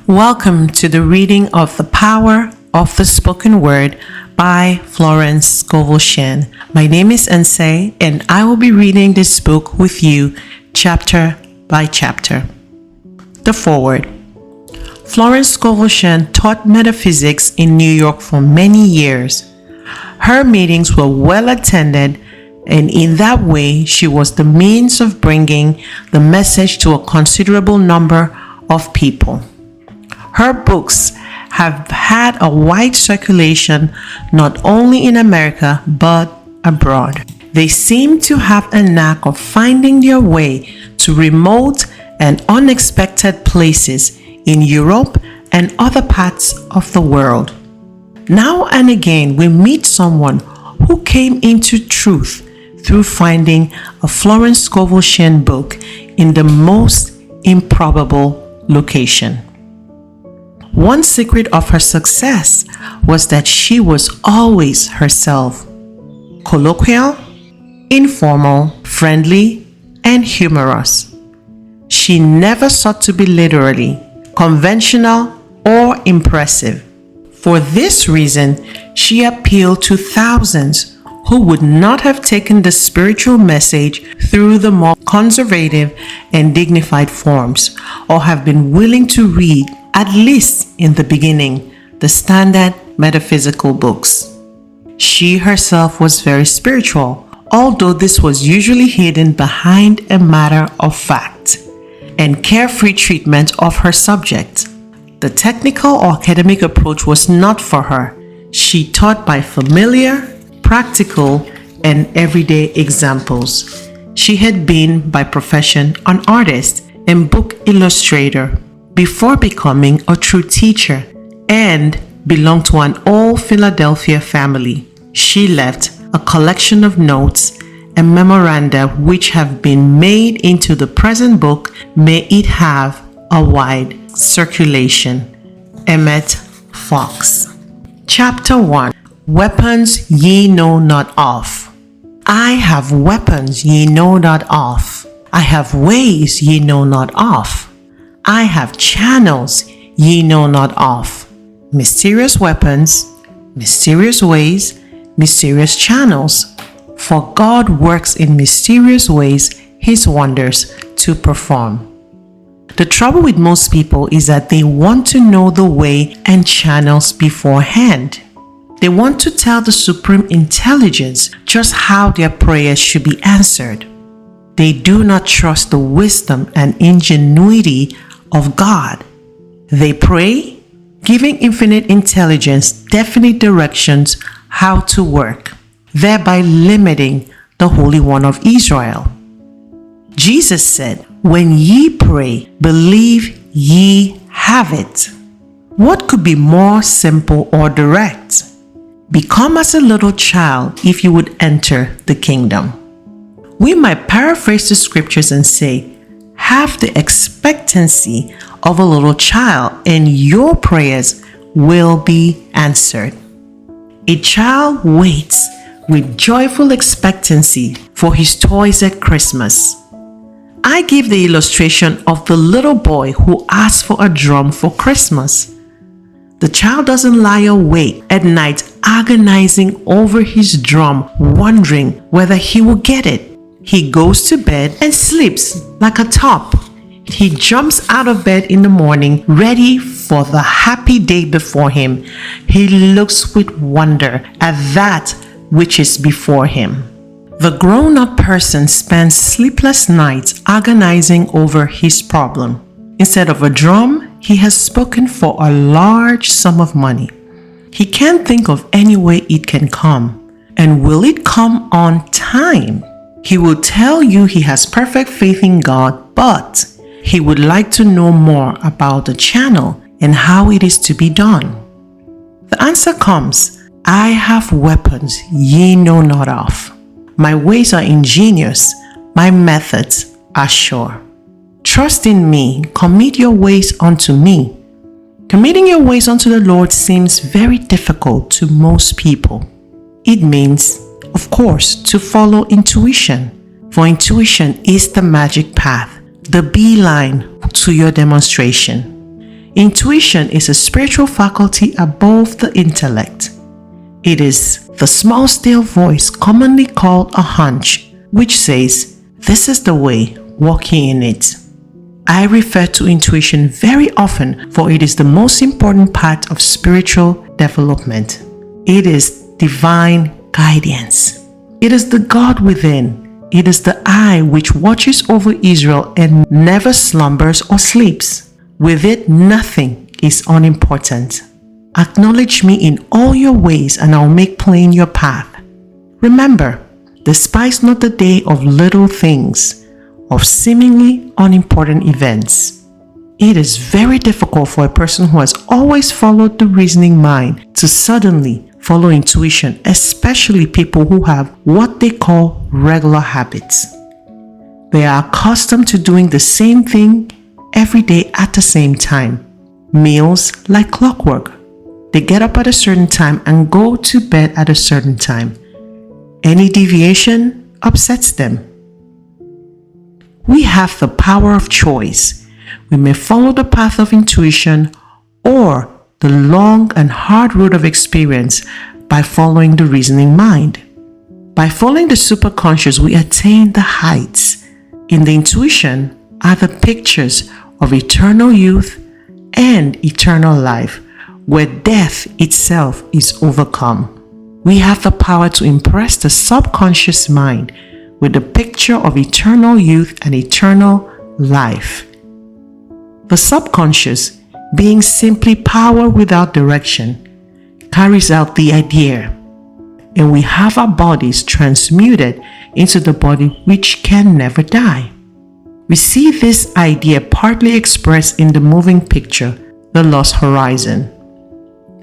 Welcome to the reading of The Power of the Spoken Word by Florence Scovel Shinn. My name is Ensei, and I will be reading this book with you chapter by chapter. The foreword. Florence Scovel Shinn taught metaphysics in New York for many years. Her meetings were well attended, and in that way, she was the means of bringing the message to a considerable number of people. Her books have had a wide circulation not only in America but abroad. They seem to have a knack of finding their way to remote and unexpected places in Europe and other parts of the world. Now and again, we meet someone who came into truth through finding a Florence Scovel Shinn book in the most improbable location. One secret of her success was that she was always herself, colloquial, informal, friendly, and humorous. She never sought to be literary, conventional, or impressive. For this reason, she appealed to thousands who would not have taken the spiritual message through the more conservative and dignified forms, or have been willing to read, at least in the beginning, the standard metaphysical books. She herself was very spiritual, although this was usually hidden behind a matter of fact and carefree treatment of her subject. The technical or academic approach was not for her. She taught by familiar, practical, and everyday examples. She had been by profession an artist and book illustrator before becoming a true teacher, and belonged to an old Philadelphia family. She left a collection of notes and memoranda which have been made into the present book. May it have a wide circulation. Emmett Fox. Chapter 1. Weapons ye know not of. I have weapons ye know not of. I have ways ye know not of. I have channels ye know not of. Mysterious weapons, mysterious ways, mysterious channels. For God works in mysterious ways his wonders to perform. The trouble with most people is that they want to know the way and channels beforehand. They want to tell the supreme intelligence just how their prayers should be answered. They do not trust the wisdom and ingenuity of God. They pray, giving infinite intelligence definite directions how to work, thereby limiting the Holy One of Israel. Jesus said, "When ye pray, believe ye have it." What could be more simple or direct? Become as a little child if you would enter the kingdom. We might paraphrase the scriptures and say, have the expectancy of a little child and your prayers will be answered. A child waits with joyful expectancy for his toys at Christmas. I give the illustration of the little boy who asked for a drum for Christmas. The child doesn't lie awake at night agonizing over his drum, wondering whether he will get it. He goes to bed and sleeps like a top. He jumps out of bed in the morning, ready for the happy day before him. He looks with wonder at that which is before him. The grown-up person spends sleepless nights agonizing over his problem. Instead of a drum, he has spoken for a large sum of money. He can't think of any way it can come. And will it come on time? He will tell you he has perfect faith in God, but he would like to know more about the channel and how it is to be done. The answer comes, I have weapons ye know not of. My ways are ingenious, my methods are sure. Trust in me, commit your ways unto me. Committing your ways unto the Lord seems very difficult to most people. It means, of course, to follow intuition, for intuition is the magic path, the beeline to your demonstration. Intuition is a spiritual faculty above the intellect. It is the small still voice commonly called a hunch, which says, "This is the way, walking in it." I refer to intuition very often, for it is the most important part of spiritual development. It is divine guidance. It is the God within. It is the eye which watches over Israel and never slumbers or sleeps. With it, nothing is unimportant. Acknowledge me in all your ways, and I'll make plain your path. Remember, despise not the day of little things, of seemingly unimportant events. It is very difficult for a person who has always followed the reasoning mind to suddenly follow intuition, especially people who have what they call regular habits. They are accustomed to doing the same thing every day at the same time. Meals like clockwork. They get up at a certain time and go to bed at a certain time. Any deviation upsets them. We have the power of choice. We may follow the path of intuition or the long and hard road of experience by following the reasoning mind. By following the superconscious, we attain the heights. In the intuition are the pictures of eternal youth and eternal life, where death itself is overcome. We have the power to impress the subconscious mind with the picture of eternal youth and eternal life. The subconscious, being simply power without direction, carries out the idea, and we have our bodies transmuted into the body which can never die. We see this idea partly expressed in the moving picture, The Lost Horizon.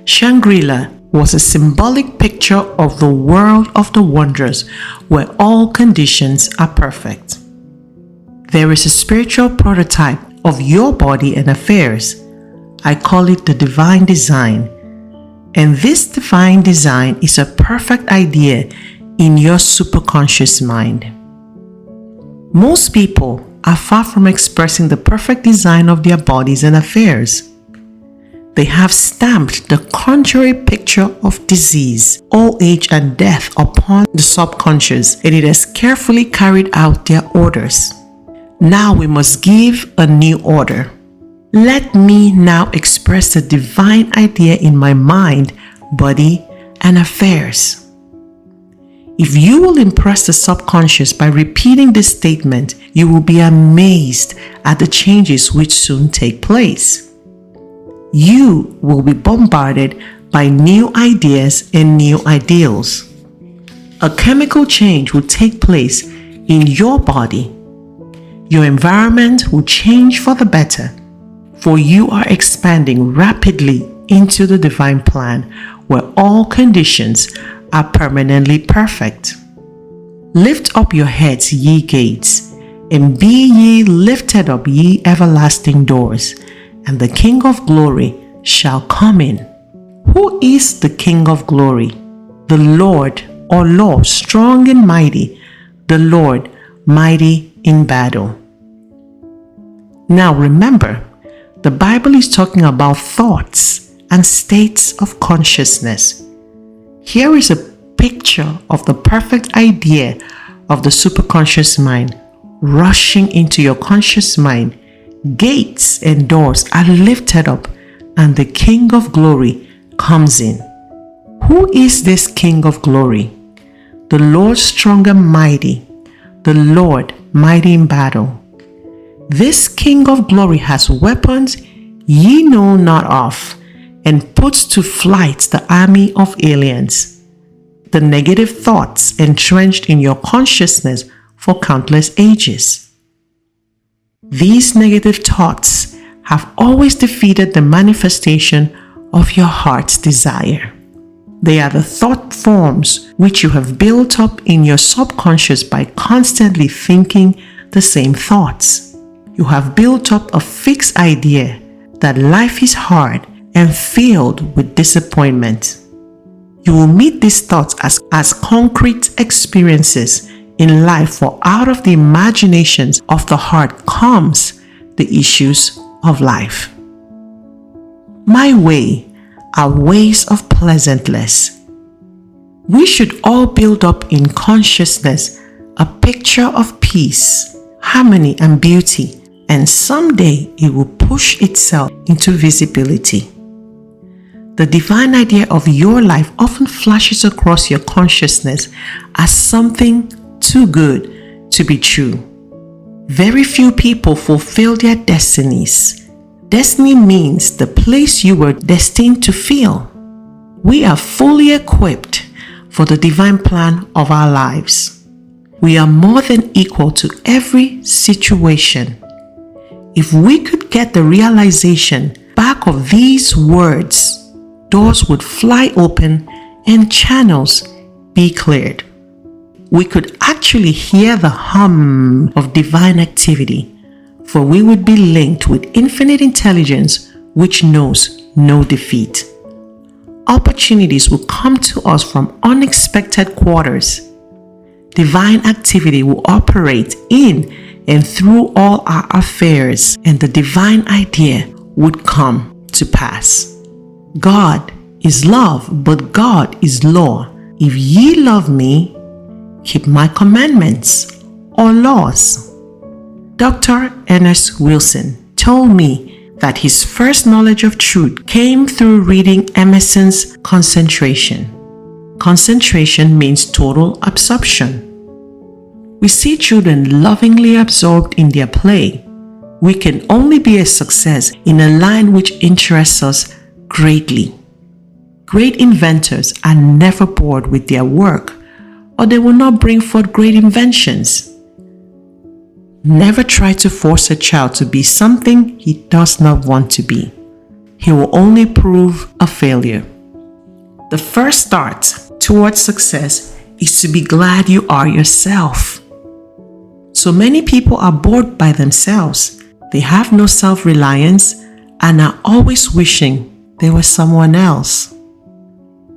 Shangri-La was a symbolic picture of the world of the wonders where all conditions are perfect. There is a spiritual prototype of your body and affairs. I call it the divine design. And this divine design is a perfect idea in your superconscious mind. Most people are far from expressing the perfect design of their bodies and affairs. They have stamped the contrary picture of disease, old age, and death upon the subconscious, and it has carefully carried out their orders. Now we must give a new order. Let me now express the divine idea in my mind, body, and affairs. If you will impress the subconscious by repeating this statement, you will be amazed at the changes which soon take place. You will be bombarded by new ideas and new ideals. A chemical change will take place in your body. Your environment will change for the better, for you are expanding rapidly into the divine plan where all conditions are permanently perfect. Lift up your heads, ye gates, and be ye lifted up, ye everlasting doors, and the King of glory shall come in. Who is the King of glory? The Lord, or Lord, strong and mighty, the Lord, mighty in battle. Now remember, the Bible is talking about thoughts and states of consciousness. Here is a picture of the perfect idea of the superconscious mind rushing into your conscious mind. Gates and doors are lifted up, and the King of glory comes in. Who is this King of glory? The Lord strong and mighty, the Lord mighty in battle. This King of glory has weapons ye know not of, and puts to flight the army of aliens, the negative thoughts entrenched in your consciousness for countless ages. These negative thoughts have always defeated the manifestation of your heart's desire. They are the thought forms which you have built up in your subconscious by constantly thinking the same thoughts. You have built up a fixed idea that life is hard and filled with disappointment. You will meet these thoughts as concrete experiences in life, for out of the imaginations of the heart comes the issues of life. My way are ways of pleasantness. We should all build up in consciousness a picture of peace, harmony, and beauty, and someday it will push itself into visibility. The divine idea of your life often flashes across your consciousness as something too good to be true. Very few people fulfill their destinies. Destiny means the place you were destined to feel. We are fully equipped for the divine plan of our lives. We are more than equal to every situation. If we could get the realization back of these words, doors would fly open and channels be cleared. We could actually hear the hum of divine activity, for we would be linked with infinite intelligence which knows no defeat. Opportunities will come to us from unexpected quarters. Divine activity will operate in and through all our affairs, and the divine idea would come to pass. God is love, but God is law. If ye love me, keep my commandments or laws. Dr. Ernest Wilson told me that his first knowledge of truth came through reading Emerson's Concentration. Concentration means total absorption. We see children lovingly absorbed in their play. We can only be a success in a line which interests us greatly. Great inventors are never bored with their work, or they will not bring forth great inventions. Never try to force a child to be something he does not want to be. He will only prove a failure. The first start towards success is to be glad you are yourself. So many people are bored by themselves. They have no self-reliance and are always wishing they were someone else.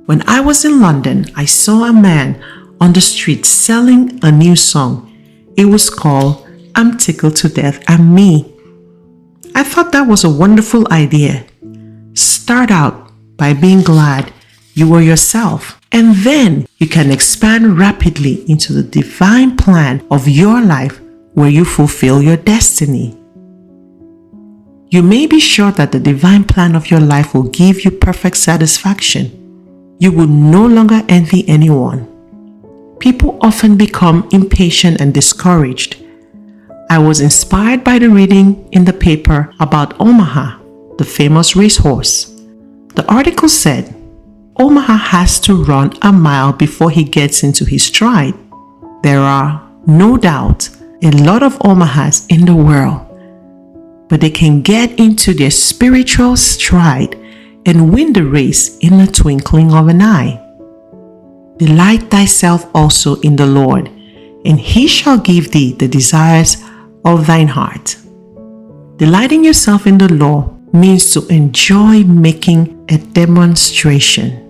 When I was in London, I saw a man on the street selling a new song. It was called I'm Tickled to Death I'm Me. I thought that was a wonderful idea. Start out by being glad you were yourself, and then you can expand rapidly into the divine plan of your life where you fulfill your destiny. You may be sure that the divine plan of your life will give you perfect satisfaction. You will no longer envy anyone. People often become impatient and discouraged. I was inspired by the reading in the paper about Omaha, the famous racehorse. The article said, Omaha has to run a mile before he gets into his stride. There are, no doubt, a lot of Omahas in the world, but they can get into their spiritual stride and win the race in the twinkling of an eye. Delight thyself also in the Lord, and he shall give thee the desires of thine heart. Delighting yourself in the Lord means to enjoy making a demonstration.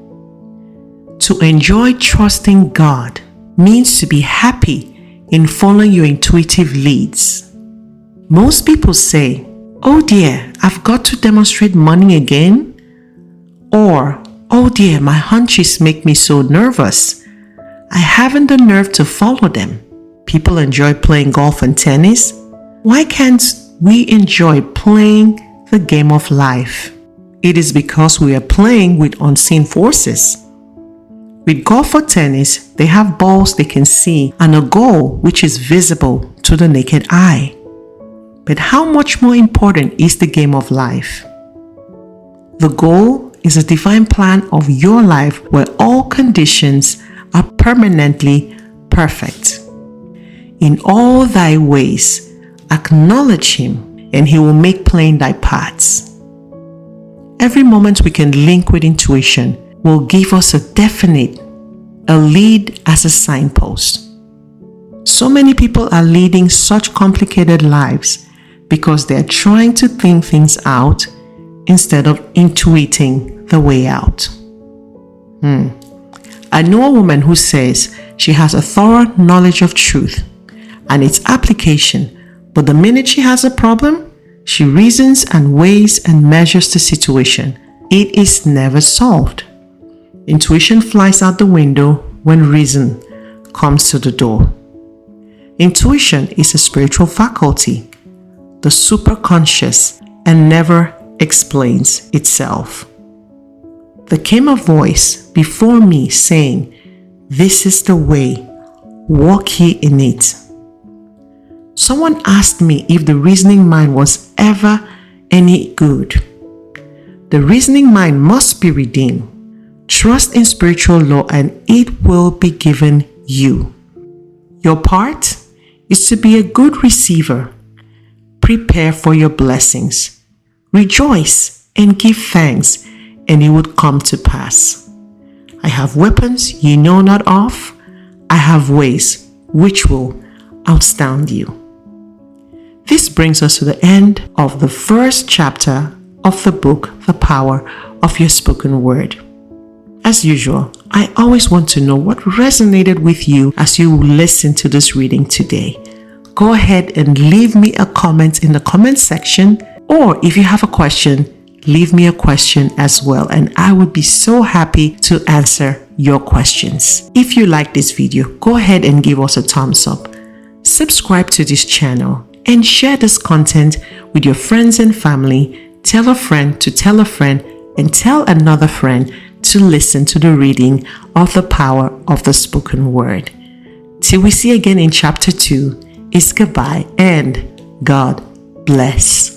To enjoy trusting God means to be happy in following your intuitive leads. Most people say, oh dear, I've got to demonstrate money again. Or, oh dear, my hunches make me so nervous. I haven't the nerve to follow them. People enjoy playing golf and tennis. Why can't we enjoy playing the game of life? It is because we are playing with unseen forces. With golf or tennis, they have balls they can see and a goal which is visible to the naked eye. But how much more important is the game of life? The goal is a divine plan of your life where all conditions are permanently perfect. In all thy ways, acknowledge him, and he will make plain thy paths. Every moment we can link with intuition will give us a lead as a signpost. So many people are leading such complicated lives because they are trying to think things out instead of intuiting the way out. I know a woman who says she has a thorough knowledge of truth and its application, but the minute she has a problem, she reasons and weighs and measures the situation it is never solved. Intuition flies out the window when reason comes to the door. Intuition is a spiritual faculty, the superconscious, and never explains itself. There came a voice before me saying, "This is the way, walk ye in it." Someone asked me if the reasoning mind was ever any good. The reasoning mind must be redeemed. Trust in spiritual law and it will be given you. Your part is to be a good receiver. Prepare for your blessings. Rejoice and give thanks, and it would come to pass. I have weapons you know not of. I have ways which will outstand you. This brings us to the end of the first chapter of the book, The Power of Your Spoken Word. As usual, I always want to know what resonated with you as you listen to this reading today. Go ahead and leave me a comment in the comment section, or if you have a question, leave me a question as well, and I would be so happy to answer your questions. If you like this video, go ahead and give us a thumbs up. Subscribe to this channel and share this content with your friends and family. Tell a friend to tell a friend and tell another friend to listen to the reading of The Power of the Spoken Word. Till we see again in chapter 2, it's goodbye and God bless.